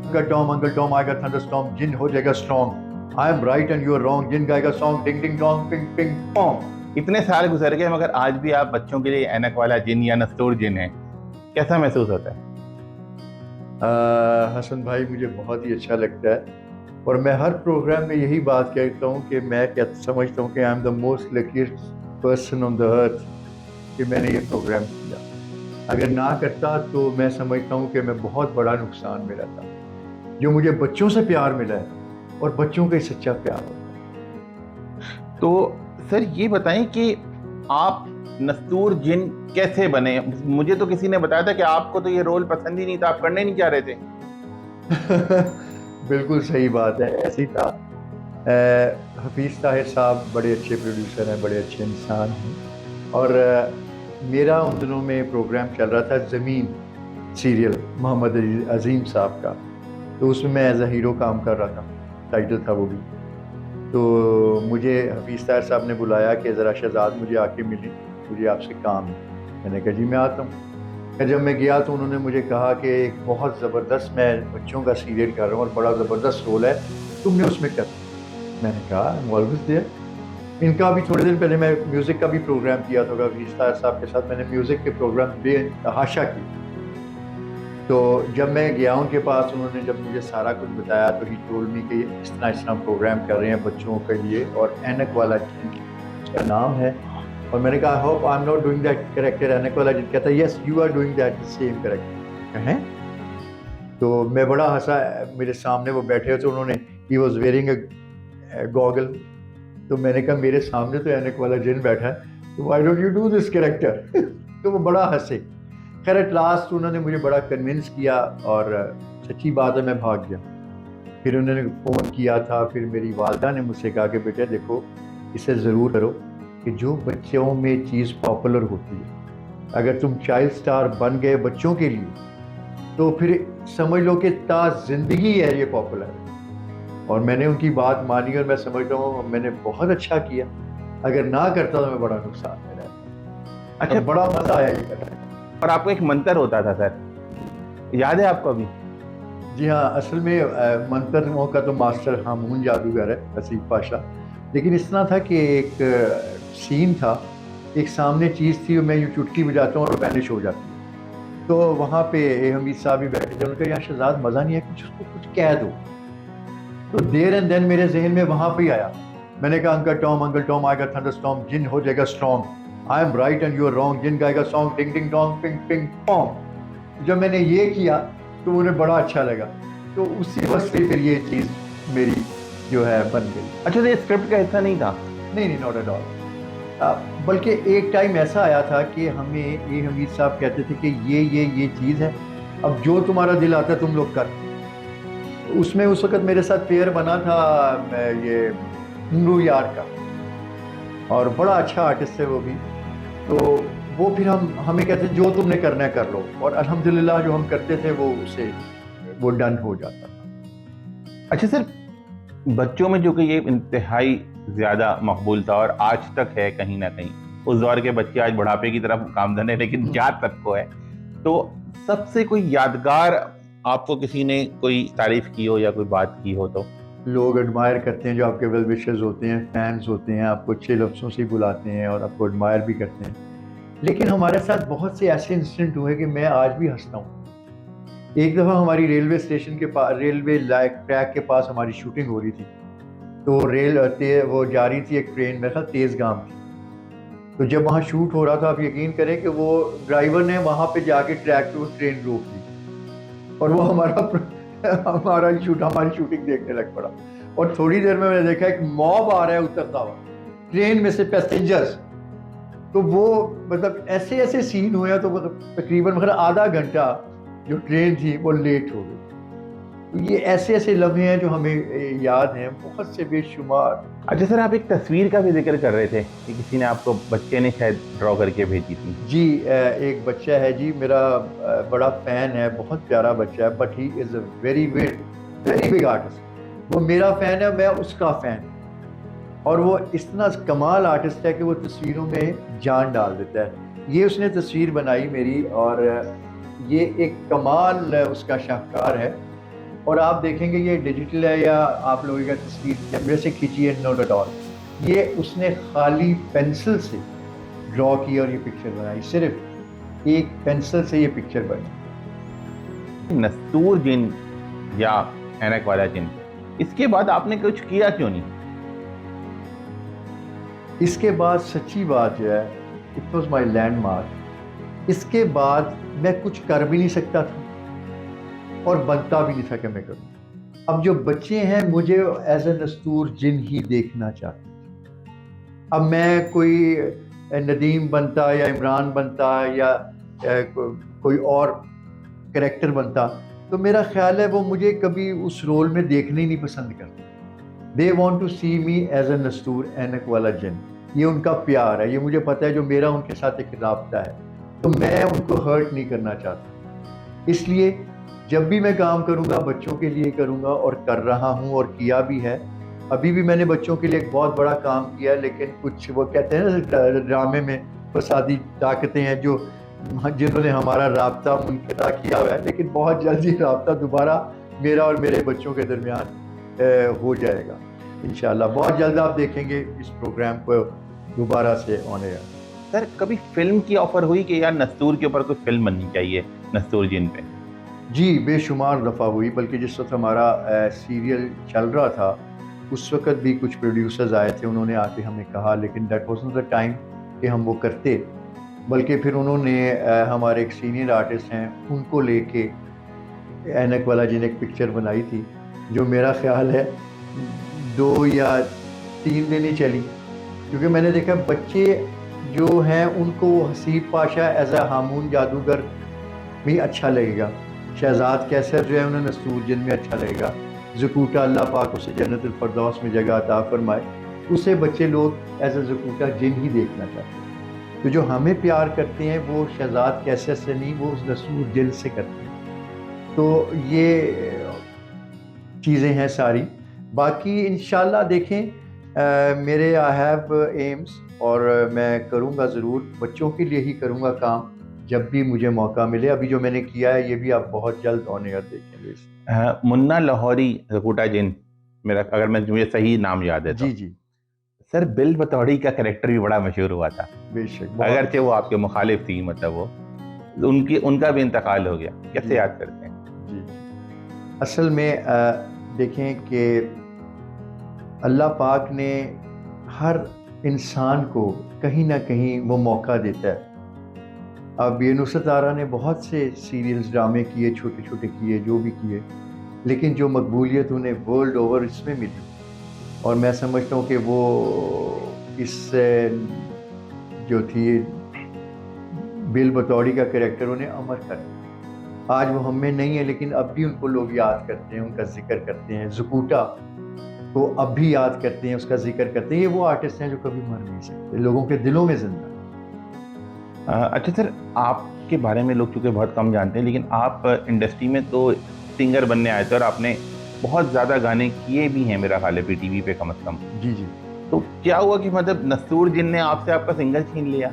Uncle Tom आएगा thunderstorm, जिन हो जाएगा strong. I am right and you are wrong, जिन गाएगा सॉन्ग, टिंग टिंग टोंग, पिंग पिंग पोंग। इतने साल गुजर गए मगर आज भी आप बच्चों के लिए ऐनक वाला जिन या नस्तूर जिन है, कैसा महसूस होता है? हसन भाई, मुझे बहुत ही अच्छा लगता है और मैं हर प्रोग्राम में यही बात कहता हूँ कि मैं क्या समझता हूँ कि I am the most luckiest person on the earth कि मैंने ये प्रोग्राम किया। अगर ना करता तो मैं समझता हूँ कि मैं बहुत बड़ा नुकसान में रहता। जो मुझे बच्चों से प्यार मिला है और बच्चों का ही सच्चा प्यार होता तो सर ये बताएं कि आप नस्तूर जिन कैसे बने? मुझे तो किसी ने बताया था कि आपको तो ये रोल पसंद ही नहीं था, आप करने नहीं चाह रहे थे। है। बिल्कुल सही बात है, ऐसे ही था। हफीज़ ताहिर साहब बड़े अच्छे प्रोड्यूसर हैं, बड़े अच्छे इंसान हैं। और मेरा उन दिनों में प्रोग्राम चल रहा था ज़मीन सीरियल, मोहम्मद अजीम साहब का। तो उसमें मैं एज अ हीरो काम कर रहा था, टाइटल था वो भी। तो मुझे हफीज़ ताहिर साहब ने बुलाया कि ज़रा शहजाद मुझे आके मिलें, मुझे आपसे काम है। मैंने कहा जी मैं आता हूँ। फिर जब मैं गया तो उन्होंने मुझे कहा कि एक बहुत ज़बरदस्त मैं बच्चों का सीरियल कर रहा हूँ और बड़ा ज़बरदस्त रोल है, तुमने उसमें कर। मैंने कहा आई एम ऑलवेज देयर। इनका भी थोड़े दिन पहले मैं म्यूज़िक का भी प्रोग्राम किया था हफीज़ ताहिर साहब के साथ, मैंने म्यूज़िक के प्रोग्राम बेतहाशा की। तो जब मैं गया उनके पास, उन्होंने जब मुझे सारा कुछ बताया तो ही टोल्ड मी कि इस तरह प्रोग्राम कर रहे हैं बच्चों के लिए और ऐनक वाला उसका नाम है। और मैंने कहा hope I am not doing that character. ऐनक वाला जिन कहता है yes you are doing that same character हैं। तो मैं बड़ा हंसा। मेरे सामने वो बैठे हो तो उन्होंने ही वॉज वेयरिंग गॉगल। तो मैंने कहा मेरे सामने तो ऐनक वाला जिन बैठा है, तो why don't you do this character. तो वो बड़ा हंसे। खैर एट लास्ट उन्होंने मुझे बड़ा कन्विंस किया और सच्ची बात है मैं भाग गया। फिर उन्होंने फ़ोन किया था, फिर मेरी वालदा ने मुझसे कहा कि बेटे देखो इसे ज़रूर करो कि जो बच्चों में चीज़ पॉपुलर होती है, अगर तुम चाइल्ड स्टार बन गए बच्चों के लिए तो फिर समझ लो कि ता जिंदगी है ये पॉपुलर है। और मैंने उनकी बात मानी और मैं समझता हूँ मैंने बहुत अच्छा किया। अगर ना करता तो मैं बड़ा नुकसान में रहता। अच्छा, और बड़ा मजा आया ये करने। और आपको एक मंत्र होता था सर, याद है आपको अभी? जी हाँ, असल में मंत्रों का तो मास्टर हामून जादूगर है वसीफ पाशा। लेकिन इस तरह था कि एक सीन था, एक सामने चीज़ थी और मैं यूँ चुटकी बजाता हूँ और वैनिश हो जाती है। तो वहाँ पे हमीद साहब भी बैठे थे, उन्होंने कहा यार शहजाद मज़ा नहीं है, कुछ उसको कुछ कह दो। तो देर एंड देन मेरे जहन में वहाँ पे आया। मैंने कहा अंकल टॉम आएगा थंडरस्टॉर्म, जिन हो जाएगा strong. I am right and you are wrong, जिन गाएगा सॉन्ग, टिंग टिंग टोंग, पिंग पिंग पोंग। जब मैंने ये किया तो उन्हें बड़ा अच्छा लगा। तो उसी वक्त से फिर ये चीज़ मेरी जो है बन गई। अच्छा, तो ये स्क्रिप्ट का हिस्सा नहीं था? नहीं नहीं, नॉट एट ऑल। बल्कि एक टाइम ऐसा आया था कि हमें ये हमीद साहब कहते थे कि ये चीज़ है, अब जो तुम्हारा दिल आता है तुम लोग कर। उसमें उस वक्त मेरे साथ पेयर बना था ये नू यार का, और बड़ा अच्छा आर्टिस्ट है वो भी। तो वो फिर हमें कहते थे जो तुमने करना है कर लो, और अल्हम्दुलिल्लाह जो हम करते थे वो उसे वो डन हो जाता था। अच्छा सर, बच्चों में जो कि ये इंतहाई ज्यादा मकबूल था और आज तक है कहीं ना कहीं, उस दौर के बच्चे आज बुढ़ापे की तरफ गामजन है लेकिन जहाँ तक को है, तो सबसे कोई यादगार आपको किसी ने कोई तारीफ की हो या कोई बात की हो तो? लोग एडमायर करते हैं, जो आपके वेल विशर्स होते हैं, फैंस होते हैं, आपको अच्छे लफ्ज़ों से बुलाते हैं और आपको एडमायर भी करते हैं। लेकिन हमारे साथ बहुत से ऐसे इंसिडेंट हुए कि मैं आज भी हंसता हूँ। एक दफ़ा हमारी रेलवे स्टेशन के पास, रेलवे लाइक ट्रैक के पास हमारी शूटिंग हो रही थी। तो वो जा रही थी एक ट्रेन, मेरे ख्याल तेज़गाम थी। तो जब वहाँ शूट हो रहा था, आप यकीन करें कि वो ड्राइवर ने वहाँ पे जाके ट्रैक पे वो ट्रेन रोक ली और वो हमारी शूटिंग देखने लग पड़ा। और थोड़ी देर में मैंने देखा एक मॉब आ रहा है उतरता हुआ ट्रेन में से, पैसेंजर्स। तो वो मतलब ऐसे ऐसे सीन हुए हैं, तो मतलब तकरीबन मतलब आधा घंटा जो ट्रेन थी वो लेट हो गई। तो ये ऐसे ऐसे लम्हे हैं जो हमें याद हैं, बहुत से बेशुमार। अच्छा सर, आप एक तस्वीर का भी जिक्र कर रहे थे कि किसी ने आपको, बच्चे ने शायद ड्रॉ करके भेजी थी। जी, एक बच्चा है जी मेरा, बड़ा फ़ैन है, बहुत प्यारा बच्चा है, but he is a very big artist. वो मेरा फ़ैन है, मैं उसका फ़ैन। और वो इतना कमाल आर्टिस्ट है कि वो तस्वीरों में जान डाल देता है। ये उसने तस्वीर बनाई मेरी, और ये एक कमाल उसका शाहकार है। और आप देखेंगे ये डिजिटल है या आप लोगों का तस्वीर कैमरे से खींची है, नॉट एट ऑल। ये उसने खाली पेंसिल से ड्रॉ की और ये पिक्चर बनाई, सिर्फ एक पेंसिल से ये पिक्चर बनी। नस्तूर जिन या ऐनक वाला जिन, इसके बाद आपने कुछ किया क्यों नहीं? इसके बाद सच्ची बात जो है, इट वॉज माई लैंडमार्क। इसके बाद मैं कुछ कर भी नहीं सकता था और बनता भी नहीं था कि मैं करूँ। अब जो बच्चे हैं मुझे एज ए नस्तूर जिन ही देखना चाहते हैं। अब मैं कोई नदीम बनता या इमरान बनता या कोई और करेक्टर बनता, तो मेरा ख्याल है वो मुझे कभी उस रोल में देखने ही नहीं पसंद करते। They want to see me as a नस्तूर ऐनक वाला जिन। ये उनका प्यार है, ये मुझे पता है, जो मेरा उनके साथ एक राब्ता है, तो मैं उनको हर्ट नहीं करना चाहता। इसलिए जब भी मैं काम करूँगा बच्चों के लिए करूँगा, और कर रहा हूँ और किया भी है। अभी भी मैंने बच्चों के लिए एक बहुत बड़ा काम किया, लेकिन कुछ वो कहते हैं ना ड्रामे में फसादी ताकतें हैं जो जिन्होंने हमारा राब्ता मुनक़ता किया हुआ है, लेकिन बहुत जल्दी राब्ता दोबारा मेरा और मेरे बच्चों के दरमियान हो जाएगा इंशाल्लाह। बहुत जल्द आप देखेंगे इस प्रोग्राम को दोबारा से ऑन एयर। सर, कभी फिल्म की ऑफर हुई कि यार नस्तूर के ऊपर कोई फिल्म बननी चाहिए, नस्तूर जिन पे? जी, बेशुमार दफ़ा हुई, बल्कि जिस वक्त हमारा सीरियल चल रहा था उस वक्त भी कुछ प्रोड्यूसर्स आए थे, उन्होंने आके हमें कहा, लेकिन दैट वाज़न्ट द टाइम कि हम वो करते। बल्कि फिर उन्होंने हमारे एक सीनियर आर्टिस्ट हैं उनको लेके ऐनक वाला जिन एक पिक्चर बनाई थी, जो मेरा ख्याल है 2 या 3 दिन ही चली, क्योंकि मैंने देखा बच्चे जो हैं उनको हसीब पाशा एज ए हामून जादूगर भी अच्छा लगेगा, शहजाद कैसर जो है उन्हें नस्तूर जिन में अच्छा लगेगा, ज़कूटा अल्लाह पाक उसे जन्नतुल फरदौस में जगह अता फरमाए, उसे बच्चे लोग एज ए ज़कूटा जिन ही देखना चाहते हैं। तो जो हमें प्यार करते हैं वो शहजाद कैसर से नहीं, वो उस नस्तूर जिन से करते हैं। तो ये चीज़ें हैं सारी। बाकी इंशाल्लाह देखें, मेरे आई हैव एम्स, और मैं करूँगा ज़रूर, बच्चों के लिए ही करूँगा काम जब भी मुझे मौका मिले। अभी जो मैंने किया है ये भी आप बहुत जल्द ऑन एयर देखेंगे। मुन्ना लाहौरी ज़कूटा जिन, मेरा अगर मुझे सही नाम याद है तो। जी जी, सर, बिल बतौड़ी का कैरेक्टर भी बड़ा मशहूर हुआ था, बेशक। अगरचे वो आपके मुखालिफ थी, मतलब वो उनका भी इंतकाल हो गया, कैसे याद करते हैं? जी जी, असल में देखें कि अल्लाह पाक ने हर इंसान को कहीं ना कहीं वो मौका देता है। अब ये नुसरत आरा ने बहुत से सीरियल्स ड्रामे किए, छोटे छोटे किए, जो भी किए, लेकिन जो मकबूलियत उन्हें वर्ल्ड ओवर इसमें मिली, और मैं समझता हूँ कि वो इससे जो थी बिल बतौड़ी का कैरेक्टर उन्हें अमर कर दिया। आज वो हमें नहीं है, लेकिन अब भी उनको लोग याद करते हैं, उनका जिक्र करते हैं। ज़कूटा को अब भी याद करते हैं, उसका जिक्र करते हैं। ये वो आर्टिस्ट हैं जो कभी मर नहीं सकते, लोगों के दिलों में जिंदा। अच्छा सर, आपके बारे में लोग चूँकि बहुत कम जानते हैं, लेकिन आप इंडस्ट्री में तो सिंगर बनने आए थे और आपने बहुत ज़्यादा गाने किए भी हैं, मेरा ख्याल है पीटीवी पे कम से कम। जी जी। तो क्या हुआ कि मतलब नस्तूर जिन ने आपसे आपका सिंगर छीन लिया?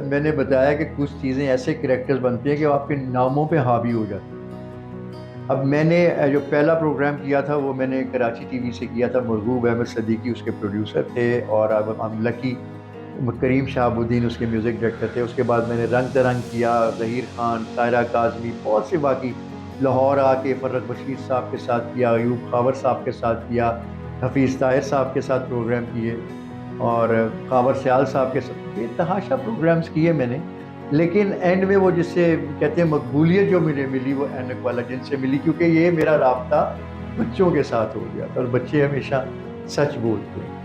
मैंने बताया कि कुछ चीज़ें ऐसे कैरेक्टर्स बनती हैं कि वो आपके नामों पे हावी हो जाती हैं। अब मैंने जो पहला प्रोग्राम किया था वो मैंने कराची टीवी से किया था, महबूब अहमद सदीकी उसके प्रोड्यूसर थे, और अब हम लकी करीम शहाबुद्दीन उसके म्यूज़िक डायरेक्टर थे। उसके बाद मैंने रंग तरंग किया, ज़हीर खान, सायरा काज़मी, बहुत से बाकी, लाहौर आके फर्रख बशीर साहब के साथ किया, अयूब खावर साहब के साथ किया, हफीज़ ताहिर साहब के साथ प्रोग्राम किए, और खावर सयाल साहब के साथ बेतहाशा प्रोग्राम्स किए मैंने। लेकिन एंड में वो जिससे कहते हैं मकबूलियत जो मिली वो ऐनक वाला जिन से मिली, क्योंकि ये मेरा राब्ता बच्चों के साथ हो गया था, और बच्चे हमेशा सच बोलते हैं।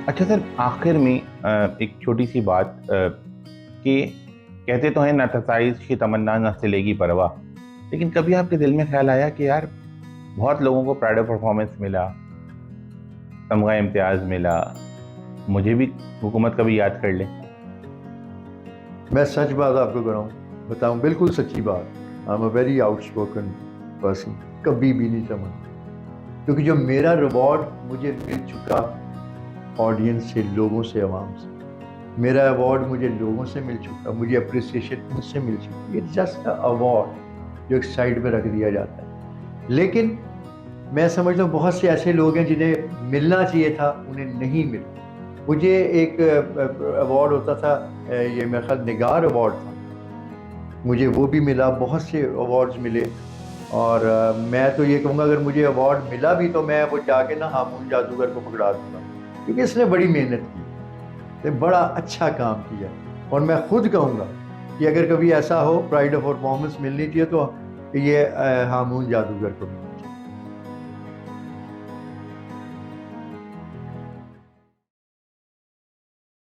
अच्छा सर, आखिर में एक छोटी सी बात, कि कहते तो हैं न तसाइश की तमन्ना न सिलेगी परवाह, लेकिन कभी आपके दिल में ख्याल आया कि यार बहुत लोगों को प्राइड ऑफ परफॉर्मेंस मिला, तमगा इम्तियाज़ मिला, मुझे भी हुकूमत कभी याद कर ले? मैं सच बात आपको बताऊं, बिल्कुल सच्ची बात। I am a very outspoken person, कभी भी नहीं समझ, क्योंकि जो मेरा रिवॉर्ड मुझे मिल चुका ऑडियंस से, लोगों से, आवाम से, मेरा अवार्ड मुझे लोगों से मिल चुका, मुझे अप्रिसिएशन उनसे मिल चुकी। इट्स जस्ट अवार्ड जो एक साइड में रख दिया जाता है। लेकिन मैं समझता हूँ बहुत से ऐसे लोग हैं जिन्हें मिलना चाहिए था, उन्हें नहीं मिला। मुझे एक अवार्ड होता था, ये मेरा ख्याल निगार अवार्ड था, मुझे वो भी मिला, बहुत से अवार्ड्स मिले। और मैं तो ये कहूँगा अगर मुझे अवार्ड मिला भी तो मैं वो जाके ना हामून जादूगर को पकड़ा दूंगा, क्योंकि इसने बड़ी मेहनत की, इसने बड़ा अच्छा काम किया। और मैं खुद कहूँगा कि अगर कभी ऐसा हो प्राइड ऑफ परफॉर्मेंस मिलनी चाहिए तो ये हामून जादूगर को मिले।